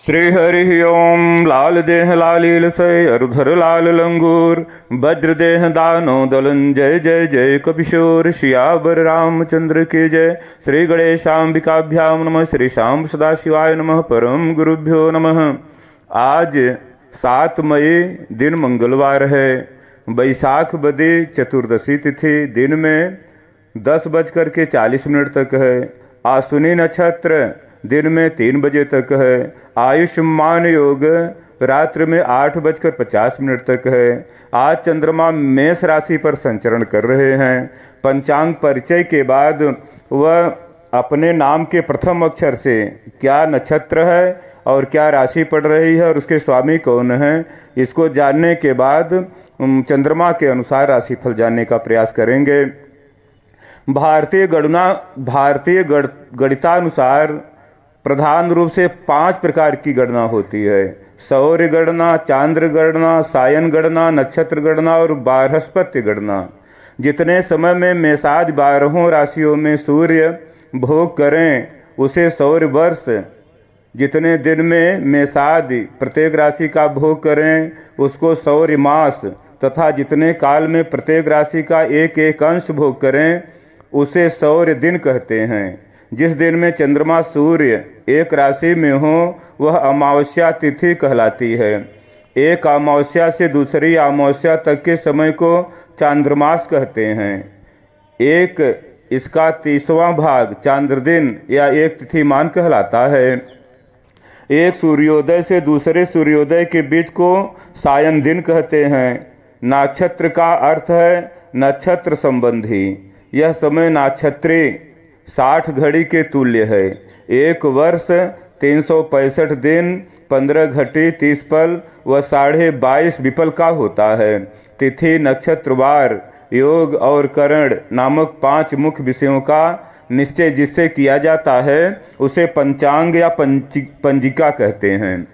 श्री हरि ओम। लाल देह लालील से अरुधर लाल लंगूर, वज्र देह दानो दलन, जय जय जय कपिशोर। सियावर रामचंद्र की जय। श्री गणेशाम्बिकाभ्याम नमः। श्री श्याम सदाशिवाय नमः। परम गुरुभ्यो नमः। आज 7 मई दिन मंगलवार है। बैसाख बदी चतुर्दशी तिथि दिन में 10:40 तक है। आश्विनी नक्षत्र दिन में 3 बजे तक है। आयुष्मान योग रात्रि में 8:50 तक है। आज चंद्रमा मेष राशि पर संचरण कर रहे हैं। पंचांग परिचय के बाद वह अपने नाम के प्रथम अक्षर से क्या नक्षत्र है और क्या राशि पड़ रही है और उसके स्वामी कौन है, इसको जानने के बाद चंद्रमा के अनुसार राशिफल जानने का प्रयास करेंगे। भारतीय गणितानुसार प्रधान रूप से 5 प्रकार की गणना होती है। सौर्य गणना, चांद्र गणना, सायन गणना, नक्षत्र गणना और बृहस्पति गणना। जितने समय में मेषादि 12 राशियों में सूर्य भोग करें उसे सौर्य वर्ष, जितने दिन में मेषादि प्रत्येक राशि का भोग करें उसको सौर्य मास, तथा जितने काल में प्रत्येक राशि का एक एक अंश भोग करें उसे सौर्य दिन कहते हैं। जिस दिन में चंद्रमा सूर्य एक राशि में हो वह अमावस्या तिथि कहलाती है। एक अमावस्या से दूसरी अमावस्या तक के समय को चांद्रमास कहते हैं। एक इसका 30वां भाग चांद्र दिन या एक तिथिमान कहलाता है। एक सूर्योदय से दूसरे सूर्योदय के बीच को सायन दिन कहते हैं। नक्षत्र का अर्थ है नक्षत्र संबंधी। यह समय नक्षत्री 60 घड़ी के तुल्य है। एक वर्ष 365 दिन, 15 घटी 30 पल व 22.5 विपल का होता है। तिथि, नक्षत्रवार, योग और करण नामक 5 मुख्य विषयों का निश्चय जिससे किया जाता है उसे पंचांग या पंजिका कहते हैं।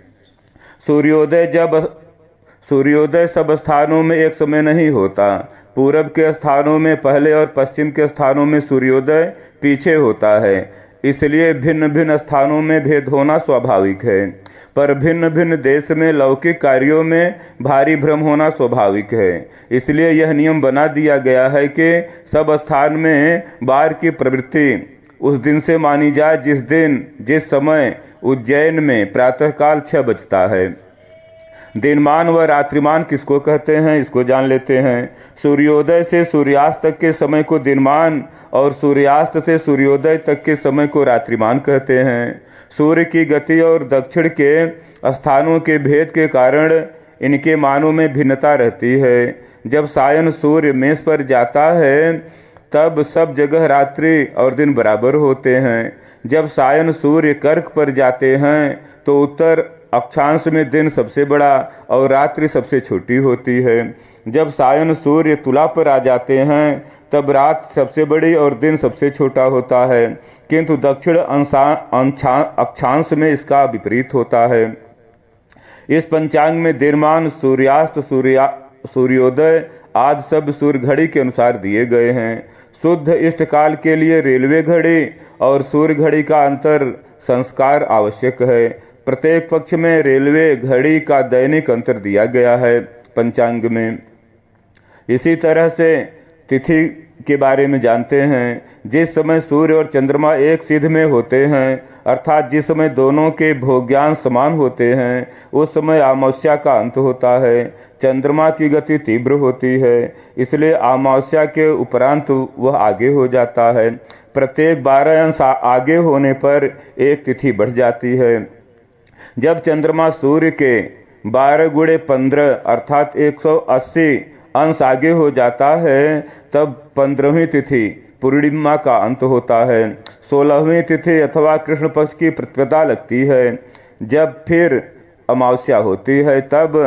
सूर्योदय सब स्थानों में एक समय नहीं होता। पूरब के स्थानों में पहले और पश्चिम के स्थानों में सूर्योदय पीछे होता है। इसलिए भिन्न भिन्न स्थानों में भेद होना स्वाभाविक है। पर भिन्न भिन्न देश में लौकिक कार्यों में भारी भ्रम होना स्वाभाविक है। इसलिए यह नियम बना दिया गया है कि सब स्थान में बार की प्रवृत्ति उस दिन से मानी जाए जिस समय उज्जैन में प्रातःकाल 6 बजता है। दिनमान व रात्रिमान किसको कहते हैं इसको जान लेते हैं। सूर्योदय से सूर्यास्त तक के समय को दिनमान और सूर्यास्त से सूर्योदय तक के समय को रात्रिमान कहते हैं। सूर्य की गति और दक्षिण के स्थानों के भेद के कारण इनके मानों में भिन्नता रहती है। जब सायन सूर्य मेष पर जाता है तब सब जगह रात्रि और दिन बराबर होते हैं। जब सायन सूर्य कर्क पर जाते हैं तो उत्तर अक्षांश में दिन सबसे बड़ा और रात्रि सबसे छोटी होती है। जब सायन सूर्य तुला पर आ जाते हैं तब रात सबसे बड़ी और दिन सबसे छोटा होता है, किंतु दक्षिण अक्षांश में इसका विपरीत होता है। इस पंचांग में दिनमान, सूर्यास्त, सूर्योदय आदि सब सूर्य घड़ी के अनुसार दिए गए हैं। शुद्ध इष्टकाल के लिए रेलवे घड़ी और सूर्य घड़ी का अंतर संस्कार आवश्यक है। प्रत्येक पक्ष में रेलवे घड़ी का दैनिक अंतर दिया गया है पंचांग में। इसी तरह से तिथि के बारे में जानते हैं। जिस समय सूर्य और चंद्रमा एक सिद्ध में होते हैं, अर्थात जिस समय दोनों के भोग्यान समान होते हैं, उस समय अमावस्या का अंत होता है। चंद्रमा की गति तीव्र होती है, इसलिए अमावस्या के उपरांत वह आगे हो जाता है। प्रत्येक 12 अंश आगे होने पर एक तिथि बढ़ जाती है। जब चंद्रमा सूर्य के 12 × 15 अर्थात 180 अंश आगे हो जाता है तब 15वीं तिथि पूर्णिमा का अंत होता है। 16वीं तिथि अथवा कृष्ण पक्ष की प्रतिपदा लगती है। जब फिर अमावस्या होती है तब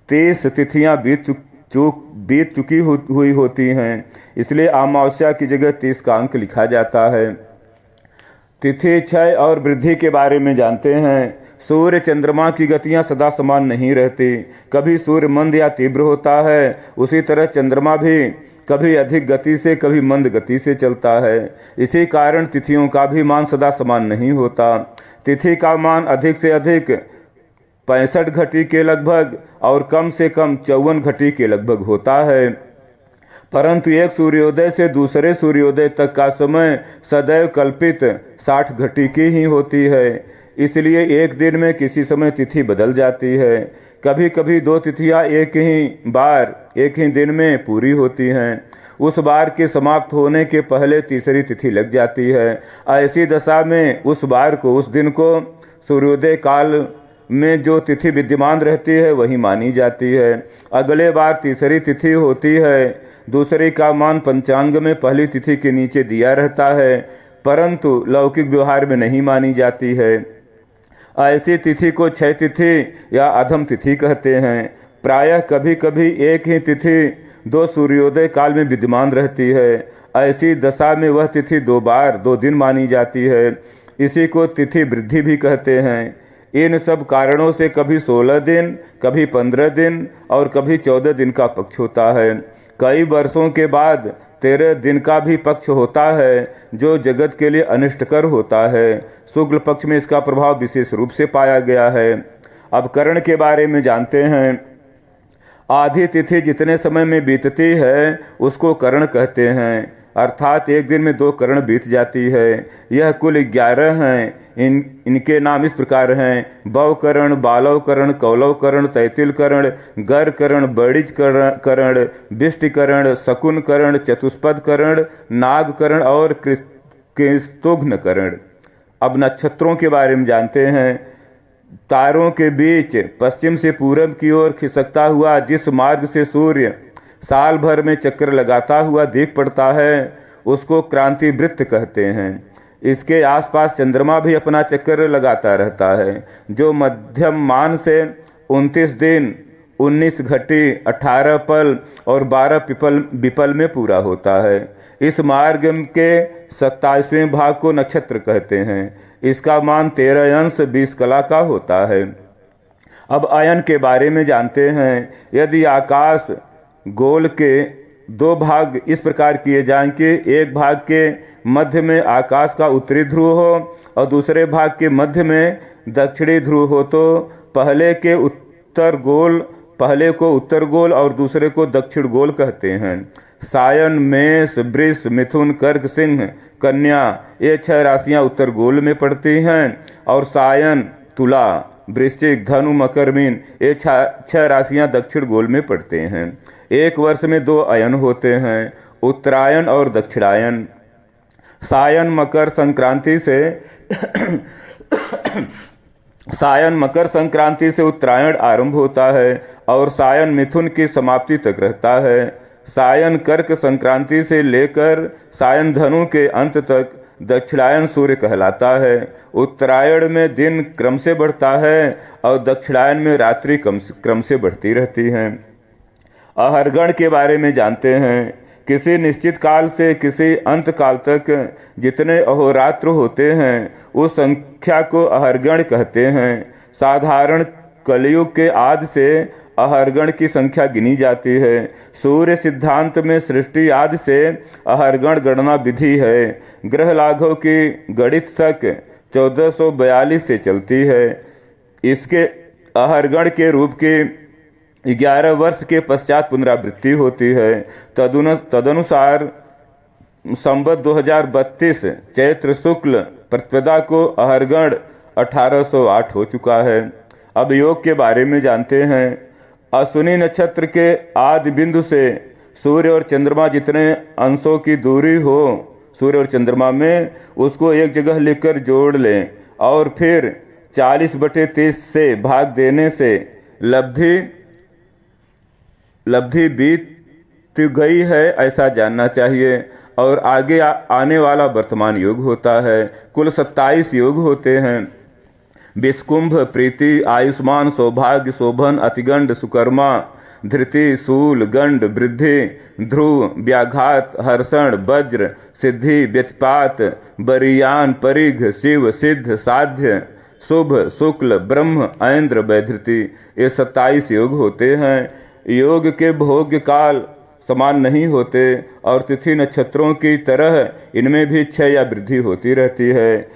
30 तिथियां बीत चुकी हुई होती हैं। इसलिए अमावस्या की जगह 30 का अंक लिखा जाता है। तिथि, क्षय और वृद्धि के बारे में जानते हैं। सूर्य चंद्रमा की गतियां सदा समान नहीं रहती। कभी सूर्य मंद या तीव्र होता है, उसी तरह चंद्रमा भी कभी अधिक गति से कभी मंद गति से चलता है। इसी कारण तिथियों का भी मान सदा समान नहीं होता। तिथि का मान अधिक से अधिक 65 घटी के लगभग और कम से कम 54 घटी के लगभग होता है। परंतु एक सूर्योदय से दूसरे सूर्योदय तक का समय सदैव कल्पित 60 घटी की ही होती है। इसलिए एक दिन में किसी समय तिथि बदल जाती है। कभी कभी 2 तिथियां एक ही दिन में पूरी होती हैं। उस बार के समाप्त होने के पहले तीसरी तिथि लग जाती है। ऐसी दशा में उस दिन को सूर्योदय काल में जो तिथि विद्यमान रहती है वही मानी जाती है। अगले बार तीसरी तिथि होती है। दूसरी का मान पंचांग में पहली तिथि के नीचे दिया रहता है, परंतु लौकिक व्यवहार में नहीं मानी जाती है। ऐसी तिथि को क्षय तिथि या अधम तिथि कहते हैं। प्रायः कभी कभी एक ही तिथि 2 सूर्योदय काल में विद्यमान रहती है। ऐसी दशा में वह तिथि 2 दिन मानी जाती है। इसी को तिथि वृद्धि भी कहते हैं। इन सब कारणों से कभी 16 दिन, कभी 15 दिन और कभी 14 दिन का पक्ष होता है। कई वर्षों के बाद 13 दिन का भी पक्ष होता है, जो जगत के लिए अनिष्टकर होता है। शुक्ल पक्ष में इसका प्रभाव विशेष रूप से पाया गया है। अब करण के बारे में जानते हैं। आधी तिथि जितने समय में बीतती है उसको करण कहते हैं, अर्थात एक दिन में 2 करण बीत जाती है। यह कुल 11 हैं। इनके नाम इस प्रकार हैं: बव करण, बालव करण, कौलव करण, तैतिल करण, गर करण, बड़िज करण, बिष्टि करण, शकुन करण, चतुष्पद करण, नाग करण और कृस्तुघ्न करण। अब नक्षत्रों के बारे में जानते हैं। तारों के बीच पश्चिम से पूरब की ओर खिसकता हुआ जिस मार्ग से सूर्य साल भर में चक्कर लगाता हुआ दिख पड़ता है उसको क्रांति वृत्त कहते हैं। इसके आसपास चंद्रमा भी अपना चक्कर लगाता रहता है, जो मध्यम मान से 29 दिन, 19 घटी, 18 पल और 12 विपल में पूरा होता है। इस मार्ग के 27वें भाग को नक्षत्र कहते हैं। इसका मान 13 अंश 20 कला का होता है। अब अयन के बारे में जानते हैं। यदि आकाश गोल के 2 भाग इस प्रकार किए जाएं कि एक भाग के मध्य में आकाश का उत्तरी ध्रुव हो और दूसरे भाग के मध्य में दक्षिणी ध्रुव हो, तो पहले को उत्तर गोल और दूसरे को दक्षिण गोल कहते हैं। सायन, मेष, वृष, मिथुन, कर्क, सिंह, कन्या ये 6 राशियां उत्तर गोल में पड़ती हैं और सायन, तुला, वृश्चिक, धनु, मकर, मीन ये 6 राशियां दक्षिण गोल में पड़ते हैं। एक वर्ष में 2 अयन होते हैं, उत्तरायण और दक्षिणायन। सायन मकर संक्रांति से उत्तरायण आरंभ होता है और सायन मिथुन की समाप्ति तक रहता है। सायन कर्क संक्रांति से लेकर सायन धनु के अंत तक दक्षिणायन सूर्य कहलाता है। उत्तरायण में दिन क्रम से बढ़ता है और दक्षिणायन में रात्रि क्रम से बढ़ती रहती है। अहरगण के बारे में जानते हैं। किसी निश्चित काल से किसी अंत काल तक जितने अहोरात्र होते हैं उस संख्या को अहरगण कहते हैं। साधारण कलयुग के आदि से अहरगण की संख्या गिनी जाती है। सूर्य सिद्धांत में सृष्टि आदि से अहरगण गणना विधि है। ग्रह लाघव की गणित शक 1442 से चलती है। इसके अहरगण के रूप की 11 वर्ष के पश्चात पुनरावृत्ति होती है। तदनुसार संवत 2032 चैत्र शुक्ल प्रतिपदा को अहरगण 1808 हो चुका है। अब योग के बारे में जानते हैं। अश्विनी नक्षत्र के आदि बिंदु से सूर्य और चंद्रमा जितने अंशों की दूरी हो सूर्य और चंद्रमा में, उसको एक जगह लिखकर जोड़ लें और फिर 40/30 से भाग देने से लब्धि बीत गई है ऐसा जानना चाहिए और आगे आने वाला वर्तमान योग होता है। कुल 27 योग होते हैं। विषकुंभ, प्रीति, आयुष्मान, सौभाग्य, शोभन, अतिगंड, सुकर्मा, धृति, शूल, गंड, वृद्धि, ध्रुव, व्याघात, हर्षण, वज्र, सिद्धि, व्यतिपात, बरियान, परिघ, शिव, सिद्ध, साध्य, शुभ, शुक्ल, ब्रह्म, ऐन्द्र, वैधृति ये 27 योग होते हैं। योग के भोग्य काल समान नहीं होते और तिथि नक्षत्रों की तरह इनमें भी क्षय या वृद्धि होती रहती है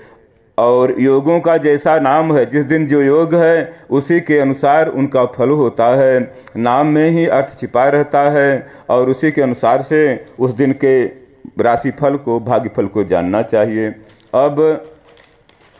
और योगों का जैसा नाम है, जिस दिन जो योग है उसी के अनुसार उनका फल होता है। नाम में ही अर्थ छिपा रहता है और उसी के अनुसार से उस दिन के राशि फल को, भाग्य फल को जानना चाहिए। अब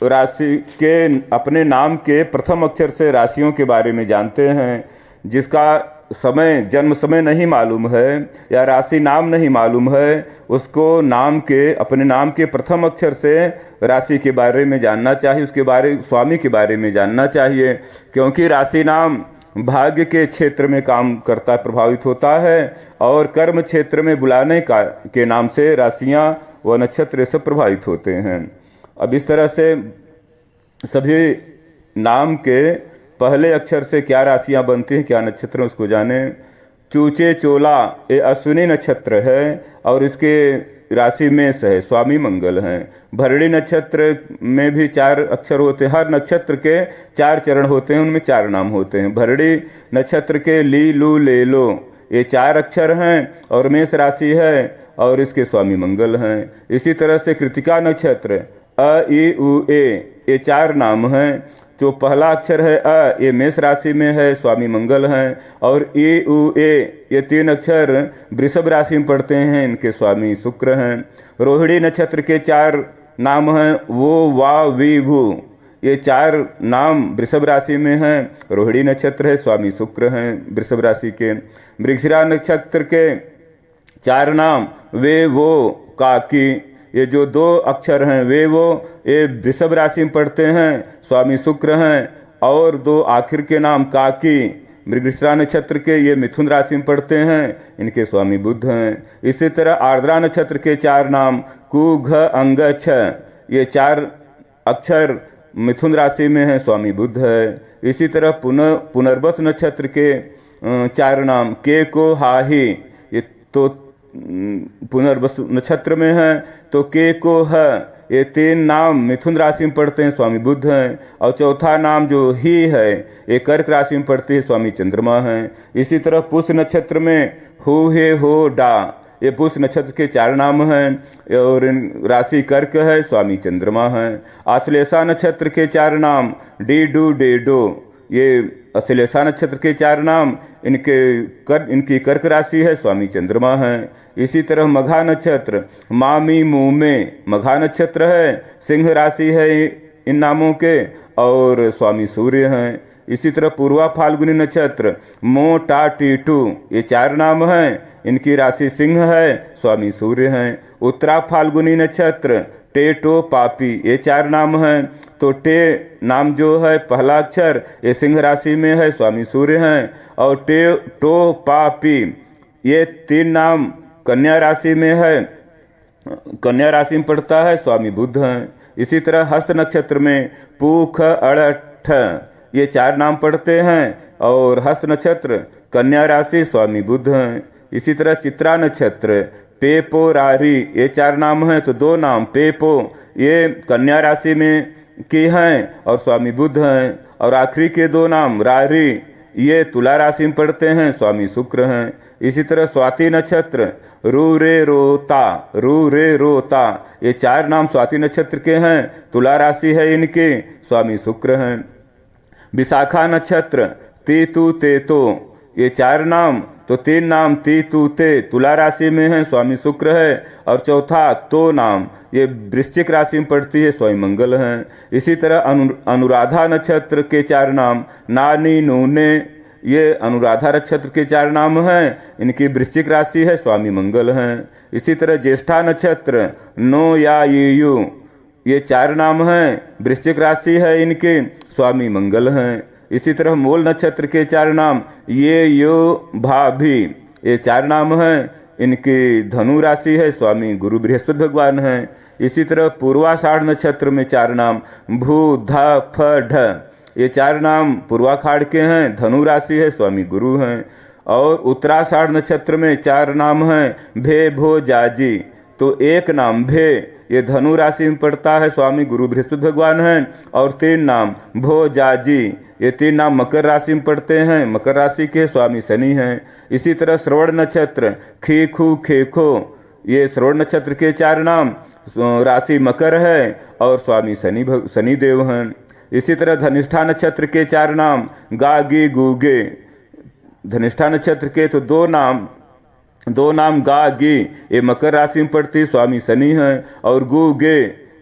राशि के अपने नाम के प्रथम अक्षर से राशियों के बारे में जानते हैं। जिसका समय, जन्म समय नहीं मालूम है या राशि नाम नहीं मालूम है, उसको नाम के, अपने नाम के प्रथम अक्षर से राशि के बारे में जानना चाहिए, उसके बारे, स्वामी के बारे में जानना चाहिए। क्योंकि राशि नाम भाग्य के क्षेत्र में काम करता, प्रभावित होता है और कर्म क्षेत्र में बुलाने का के नाम से राशियां व नक्षत्र सब प्रभावित होते हैं। अब इस तरह से सभी नाम के पहले अक्षर से क्या राशियां बनती हैं, क्या नक्षत्र, उसको जाने। चूचे चोला ये अश्विनी नक्षत्र है और इसके राशि मेष है, स्वामी मंगल हैं। भरणी नक्षत्र में भी 4 अक्षर होते हैं, हर नक्षत्र के 4 चरण होते हैं, उनमें 4 नाम होते हैं। भरणी नक्षत्र के ली लू ले लो ये 4 अक्षर हैं और मेष राशि है और इसके स्वामी मंगल हैं। इसी तरह से कृतिका नक्षत्र अ ई उ ए ये 4 नाम हैं। जो पहला अक्षर है अ, ये मेष राशि में है, स्वामी मंगल हैं। और ई उ ए ये 3 अक्षर वृषभ राशि में पड़ते हैं, इनके स्वामी शुक्र हैं। रोहिणी नक्षत्र के 4 नाम हैं, वो वा वी भू ये 4 नाम वृषभ राशि में हैं, रोहिणी नक्षत्र है, स्वामी शुक्र हैं वृषभ राशि के। मृगशिरा नक्षत्र के 4 नाम वे वो काकी ये जो 2 अक्षर हैं वे वो ये वृषभ राशि में पड़ते हैं, स्वामी शुक्र हैं। और 2 आखिर के नाम काकी मृगशिरा नक्षत्र के ये मिथुन राशि में पड़ते हैं, इनके स्वामी बुध हैं। इसी तरह आर्द्रा नक्षत्र के 4 नाम कु घ अंग छ ये 4 अक्षर मिथुन राशि में है, स्वामी बुध है। इसी तरह पुनर्वस नक्षत्र के 4 नाम के को हाही ये तो पुनर्वस नक्षत्र में है, तो के को ह ये 3 नाम मिथुन राशि में पड़ते हैं, स्वामी बुध हैं। और चौथा नाम जो ही है ये कर्क राशि में पड़ती है, स्वामी चंद्रमा हैं। इसी तरह पुष्य नक्षत्र में हु हे हो डा ये पुष्य नक्षत्र के 4 नाम हैं और राशि कर्क है, स्वामी चंद्रमा हैं। आश्लेषा नक्षत्र के 4 नाम डी डू डे डो ये अश्लेषा नक्षत्र के 4 नाम इनकी कर्क राशि है, स्वामी चंद्रमा हैं। इसी तरह मघा नक्षत्र मामी मुँह में मघा नक्षत्र है, सिंह राशि है इन नामों के और स्वामी सूर्य हैं। इसी तरह पूर्वा फाल्गुनी नक्षत्र मो टा टी टू ये 4 नाम हैं, इनकी राशि सिंह है, स्वामी सूर्य हैं। उत्तरा फाल्गुनी नक्षत्र टे टो पापी ये 4 नाम हैं। तो टे नाम जो है पहला अक्षर ये सिंह राशि में है, स्वामी सूर्य हैं। और टे टो पापी ये 3 नाम कन्या राशि में है, कन्या राशि में पड़ता है, स्वामी बुध हैं। इसी तरह हस्त नक्षत्र में पूख अड़ठ ये 4 नाम पड़ते हैं और हस्त नक्षत्र कन्या राशि, स्वामी बुध हैं। इसी तरह चित्रा नक्षत्र पेपो रारी ये 4 नाम हैं, तो 2 नाम पेपो ये कन्या राशि में की हैं और स्वामी बुध हैं। और आखिरी के 2 नाम रारी ये तुला राशि में पड़ते हैं, स्वामी शुक्र हैं। इसी तरह स्वाति नक्षत्र रू रे रोता ये 4 नाम स्वाति नक्षत्र के हैं, तुला राशि है इनके, स्वामी शुक्र हैं। विशाखा नक्षत्र ती तू ते तो ये 4 नाम, तो 3 नाम ती तू ते तुला राशि में है, स्वामी शुक्र है। और चौथा तो नाम ये वृश्चिक राशि में पड़ती है, स्वामी मंगल हैं। इसी तरह अनुराधा नक्षत्र के 4 नाम नानी नूने ये अनुराधा नक्षत्र के 4 नाम हैं, इनकी वृश्चिक राशि है, स्वामी मंगल हैं। इसी तरह ज्येष्ठा नक्षत्र नो या यू ये 4 नाम हैं, वृश्चिक राशि है इनके, स्वामी मंगल हैं। इसी तरह मूल नक्षत्र के 4 नाम ये यो भाभी ये 4 नाम हैं, इनकी धनु राशि है, स्वामी गुरु बृहस्पति भगवान हैं। इसी तरह पूर्वाषाढ़ नक्षत्र में 4 नाम भू ध फ ढ ये 4 नाम पूर्वाषाढ़ के हैं, धनु राशि है, स्वामी गुरु हैं। और उत्तराषाढ़ नक्षत्र में 4 नाम हैं भे भो जाजी, तो 1 नाम भे ये धनु राशि में पड़ता है, स्वामी गुरु बृहस्पति भगवान हैं। और 3 नाम भो जाजी ये 3 नाम मकर राशि में पड़ते हैं, मकर राशि के स्वामी शनि हैं। इसी तरह श्रवण नक्षत्र खी खू खे खो ये श्रवण नक्षत्र के 4 नाम राशि मकर है और स्वामी शनि देव हैं। इसी तरह धनिष्ठा नक्षत्र के 4 नाम गा गी गू गे। धनिष्ठा नक्षत्र के तो दो नाम गा गी ये मकर राशि में पड़ती स्वामी शनि हैं, और गु गे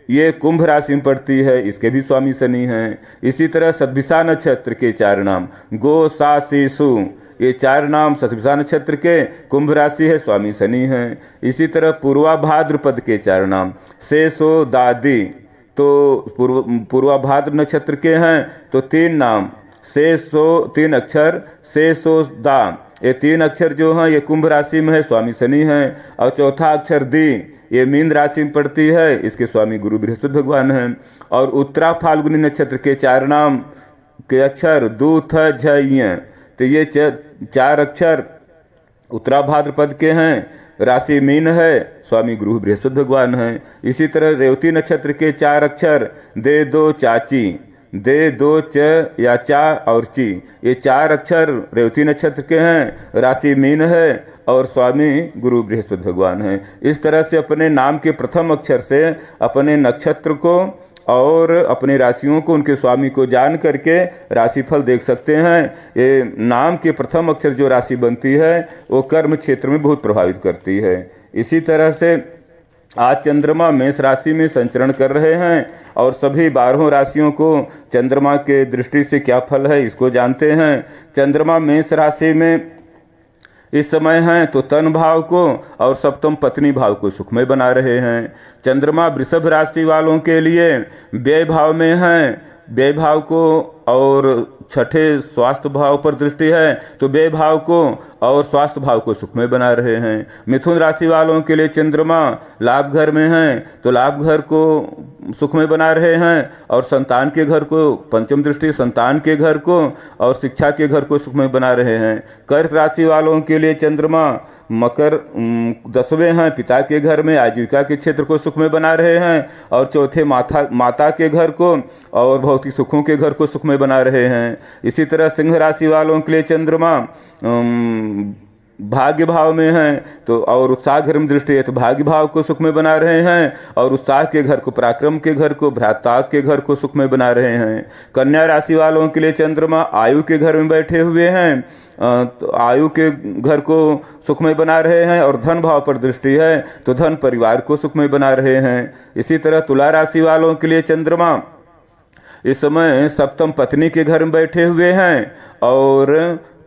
ये कुंभ राशि में पड़ती है, इसके भी स्वामी शनि हैं। इसी तरह सतभिषा नक्षत्र के 4 नाम गो सा सी सु ये 4 नाम सतभिषा नक्षत्र के कुंभ राशि है, स्वामी शनि हैं। इसी तरह पूर्वा भाद्रपद के 4 नाम से सो दादी तो पूर्वा भाद्र नक्षत्र के हैं तो 3 नाम से सो 3 अक्षर से सो दा ये 3 अक्षर जो हैं ये कुंभ राशि में है, स्वामी शनि हैं। और चौथा अक्षर दी ये मीन राशि में पड़ती है, इसके स्वामी गुरु बृहस्पति भगवान हैं। और उत्तरा फाल्गुनी नक्षत्र के 4 नाम के अक्षर दू थ झ तो ये 4 अक्षर उत्तरा भाद्रपद के हैं, राशि मीन है, स्वामी गुरु बृहस्पति भगवान हैं। इसी तरह रेवती नक्षत्र के 4 अक्षर दे दो चाची दे दो च या चा और ची ये 4 अक्षर रेवती नक्षत्र के हैं, राशि मीन है और स्वामी गुरु बृहस्पति भगवान हैं। इस तरह से अपने नाम के प्रथम अक्षर से अपने नक्षत्र को और अपनी राशियों को उनके स्वामी को जान करके राशिफल देख सकते हैं। ये नाम के प्रथम अक्षर जो राशि बनती है वो कर्म क्षेत्र में बहुत प्रभावित करती है। इसी तरह से आज चंद्रमा मेष राशि में संचरण कर रहे हैं और सभी 12 राशियों को चंद्रमा के दृष्टि से क्या फल है इसको जानते हैं। चंद्रमा मेष राशि में इस समय हैं तो तन भाव को और सप्तम पत्नी भाव को सुखमय बना रहे हैं। चंद्रमा वृषभ राशि वालों के लिए व्यय भाव में हैं, व्यय भाव को और छठे स्वास्थ्य भाव पर दृष्टि है तो व्यय भाव को और स्वास्थ्य भाव को सुखमय बना रहे हैं। मिथुन राशि वालों के लिए चंद्रमा लाभ घर में हैं तो लाभ घर को सुखमय बना रहे हैं और संतान के घर को पंचम दृष्टि संतान के घर को और शिक्षा के घर को सुखमय बना रहे हैं। कर्क राशि वालों के लिए चंद्रमा मकर 10वें हैं, पिता के घर में आजीविका के क्षेत्र को सुखमय बना रहे हैं और चौथे माता के घर को और भौतिक सुखों के घर को सुखमय बना रहे हैं। इसी तरह सिंह राशि वालों के लिए चंद्रमा भाग्य भाव में है तो और उत्साह घर में दृष्टि है तो भाग्य भाव को सुखमय बना रहे हैं और उत्साह के घर को पराक्रम के घर को भ्राता के घर को सुखमय बना रहे हैं। कन्या राशि वालों के लिए चंद्रमा आयु के घर में बैठे हुए हैं तो आयु के घर को सुखमय बना रहे हैं और धन भाव पर दृष्टि है तो धन परिवार को सुखमय बना रहे हैं। इसी तरह तुला राशि वालों के लिए चंद्रमा इस समय सप्तम पत्नी के घर में बैठे हुए हैं और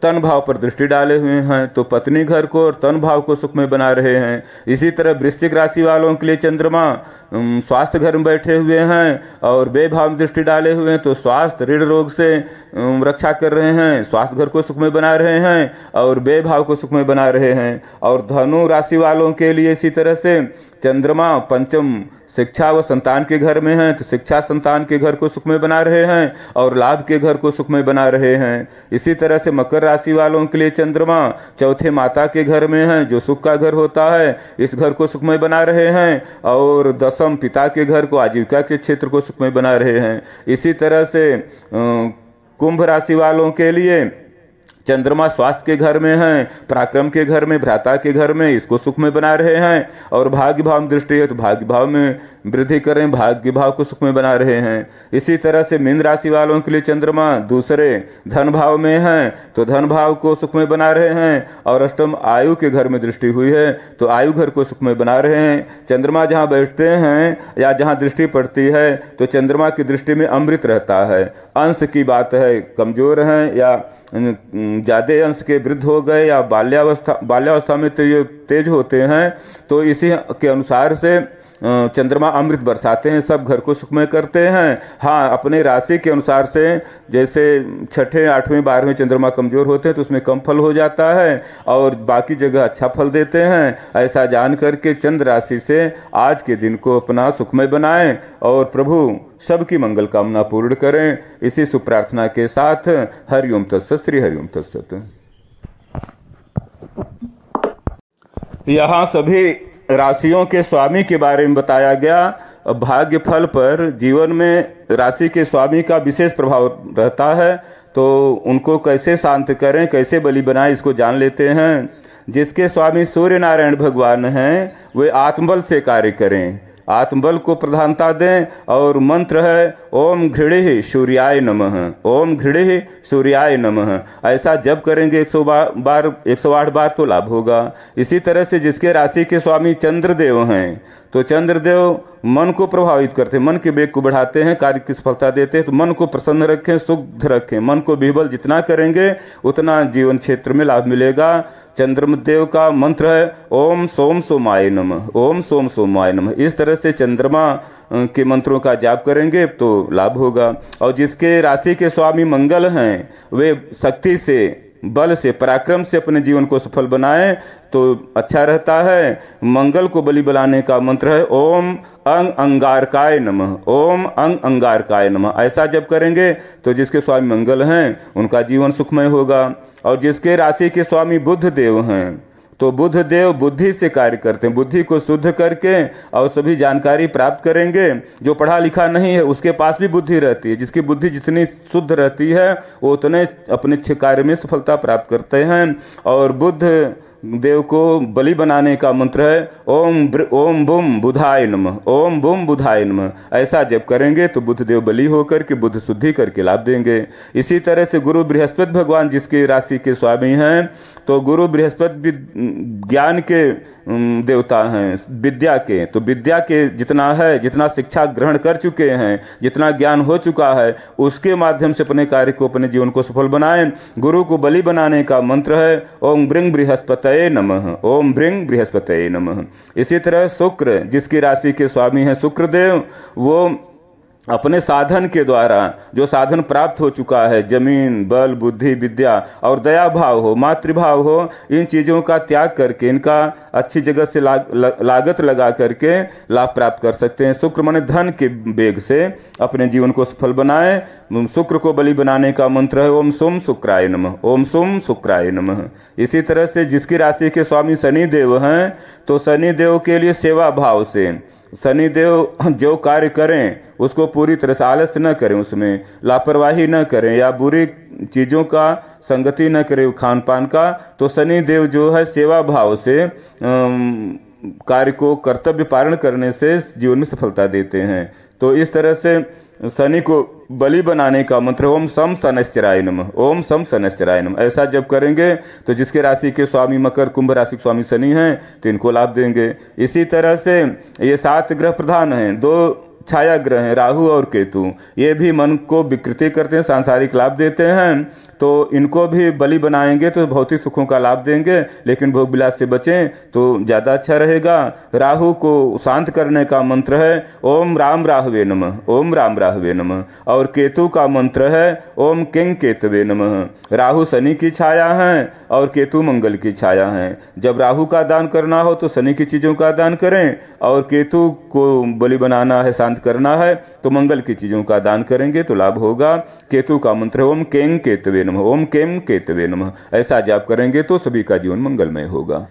तन भाव पर दृष्टि डाले हुए हैं तो पत्नी घर को और तन भाव को सुखमय बना रहे हैं। इसी तरह वृश्चिक राशि वालों के लिए चंद्रमा स्वास्थ्य घर में बैठे हुए हैं और व्यय भाव में दृष्टि डाले हुए हैं तो स्वास्थ्य ऋण रोग से रक्षा कर रहे हैं, स्वास्थ्य घर को सुखमय बना रहे हैं और व्यय भाव को सुखमय बना रहे हैं। और धनु राशि वालों के लिए इसी तरह से चंद्रमा पंचम शिक्षा व संतान के घर में हैं तो शिक्षा संतान के घर को सुखमय बना रहे हैं और लाभ के घर को सुखमय बना रहे हैं। इसी तरह से मकर राशि वालों के लिए चंद्रमा चौथे माता के घर में हैं जो सुख का घर होता है, इस घर को सुखमय बना रहे हैं और दसम पिता के घर को आजीविका के क्षेत्र को सुखमय बना रहे हैं। इसी तरह से कुंभ राशि वालों के लिए चंद्रमा स्वास्थ्य के घर में है, पराक्रम के घर में, भ्राता के घर में, इसको सुखमय बना रहे हैं और भाग्य भाव में दृष्टि है तो भाग्य भाव में वृद्धि करें, भाग्य भाव को सुखमय बना रहे हैं। इसी तरह से मीन राशि वालों के लिए चंद्रमा दूसरे धन भाव में है तो धन भाव को सुखमय बना रहे हैं और अष्टम आयु के घर में दृष्टि हुई है तो आयु घर को सुखमय बना रहे हैं। चंद्रमा जहाँ बैठते हैं या जहाँ दृष्टि पड़ती है तो चंद्रमा की दृष्टि में अमृत रहता है। अंश की बात है, कमजोर हैं या ज्यादा अंश के वृद्ध हो गए या बाल्यावस्था में तेज होते हैं तो इसी के अनुसार से चंद्रमा अमृत बरसाते हैं, सब घर को सुखमय करते हैं। हाँ, अपने राशि के अनुसार से जैसे छठे 8वें 12वें चंद्रमा कमजोर होते हैं तो उसमें कम फल हो जाता है और बाकी जगह अच्छा फल देते हैं। ऐसा जान करके चंद्र राशि से आज के दिन को अपना सुखमय बनाएं और प्रभु सबकी मंगल कामना पूर्ण करें। इसी शुभ प्रार्थना के साथ हरिओम तत्सत। श्री हरिओम तत्सत। यहाँ सभी राशियों के स्वामी के बारे में बताया गया। भाग्य फल पर जीवन में राशि के स्वामी का विशेष प्रभाव रहता है तो उनको कैसे शांत करें, कैसे बलि बनाएं, इसको जान लेते हैं। जिसके स्वामी सूर्य नारायण भगवान हैं वे आत्मबल से कार्य करें। आत्मबल को प्रधानता दें। और मंत्र है ओम घृणिः सूर्याय नमः, ओम घृणिः सूर्याय नमः। ऐसा जब करेंगे 108 बार तो लाभ होगा। इसी तरह से जिसके राशि के स्वामी चंद्रदेव हैं, तो चंद्रदेव मन को प्रभावित करते हैं, मन के वेग को बढ़ाते हैं, कार्य की सफलता देते हैं। तो मन को प्रसन्न रखें, शुद्ध रखें। मन को विह्वल जितना करेंगे उतना जीवन क्षेत्र में लाभ मिलेगा। चंद्रदेव का मंत्र है ओम सोम सोमाय नमः, ओम सोम सोमाय नमः। इस तरह से चंद्रमा के मंत्रों का जाप करेंगे तो लाभ होगा। और जिसके राशि के स्वामी मंगल हैं, वे शक्ति से, बल से, पराक्रम से अपने जीवन को सफल बनाएं तो अच्छा रहता है। मंगल को बलि बनाने का मंत्र है ओम अंग अंगारकाय नमः, ओम अंग अंगारकाय नमः। ऐसा जब करेंगे तो जिसके स्वामी मंगल हैं उनका जीवन सुखमय होगा। और जिसके राशि के स्वामी बुध देव हैं, तो बुध देव बुद्धि से कार्य करते हैं, बुद्धि को शुद्ध करके और सभी जानकारी प्राप्त करेंगे। जो पढ़ा लिखा नहीं है उसके पास भी बुद्धि रहती है। जिसकी बुद्धि जितनी शुद्ध रहती है वो उतने अपने अच्छे कार्य में सफलता प्राप्त करते हैं। और बुध देव को बलि बनाने का मंत्र है ओम बुम बुधाय नमः, ओम बुम बुधाय नमः। ऐसा जब करेंगे तो बुध देव बलि होकर के बुद्ध शुद्धि करके लाभ देंगे। इसी तरह से गुरु बृहस्पति भगवान जिसकी राशि के स्वामी हैं, तो गुरु बृहस्पति ज्ञान के देवता हैं, विद्या के। तो विद्या के जितना है, जितना शिक्षा ग्रहण कर चुके हैं, जितना ज्ञान हो चुका है, उसके माध्यम से अपने कार्य को, अपने जीवन को सफल बनाएं। गुरु को बलि बनाने का मंत्र है ओम ब्रिंग बृहस्पतये नमः, ओम ब्रिंग बृहस्पतये नमः। इसी तरह शुक्र जिसकी राशि के स्वामी हैं शुक्रदेव, वो अपने साधन के द्वारा जो साधन प्राप्त हो चुका है, जमीन, बल, बुद्धि, विद्या और दया भाव हो, मातृभाव हो, इन चीजों का त्याग करके, इनका अच्छी जगह से लागत लगा करके लाभ प्राप्त कर सकते हैं। शुक्र माने धन के वेग से अपने जीवन को सफल बनाएं। शुक्र को बलि बनाने का मंत्र है ओम सोम शुक्राय नमः, ओम सोम शुक्राय नमः। इसी तरह से जिसकी राशि के स्वामी शनि देव हैं, तो शनि देव के लिए सेवा भाव से, शनि देव जो कार्य करें उसको पूरी तरह से आलस्य न करें, उसमें लापरवाही न करें या बुरी चीजों का संगति न करें खान पान का। तो शनि देव जो है सेवा भाव से कार्य को कर्तव्य पालन करने से जीवन में सफलता देते हैं। तो इस तरह से शनि को बलि बनाने का मंत्र ओम सम शनैश्चराय नमः, ओम सम शनैश्चराय नमः। ऐसा जब करेंगे तो जिसके राशि के स्वामी मकर, कुंभ राशि के स्वामी शनि हैं तो इनको लाभ देंगे। इसी तरह से ये 7 ग्रह प्रधान हैं, 2 छाया ग्रह हैं राहु और केतु। ये भी मन को विकृति करते हैं, सांसारिक लाभ देते हैं। तो इनको भी बलि बनाएंगे तो भौतिक सुखों का लाभ देंगे, लेकिन भोग विलास से बचें तो ज्यादा अच्छा रहेगा। राहु को शांत करने का मंत्र है ओम राम राहवे नमः, ओम राम राहवे नमः। और केतु का मंत्र है ओम किंग केतवे नमः। राहु शनि की छाया है और केतु मंगल की छाया है। जब राहु का दान करना हो तो शनि की चीजों का दान करें, और केतु को बलि बनाना है, शांत करना है, तो मंगल की चीजों का दान करेंगे तो लाभ होगा। केतु का मंत्र ओम केंग केतवे नमः, ओम केम केतवे नमः। ऐसा जाप करेंगे तो सभी का जीवन मंगलमय होगा।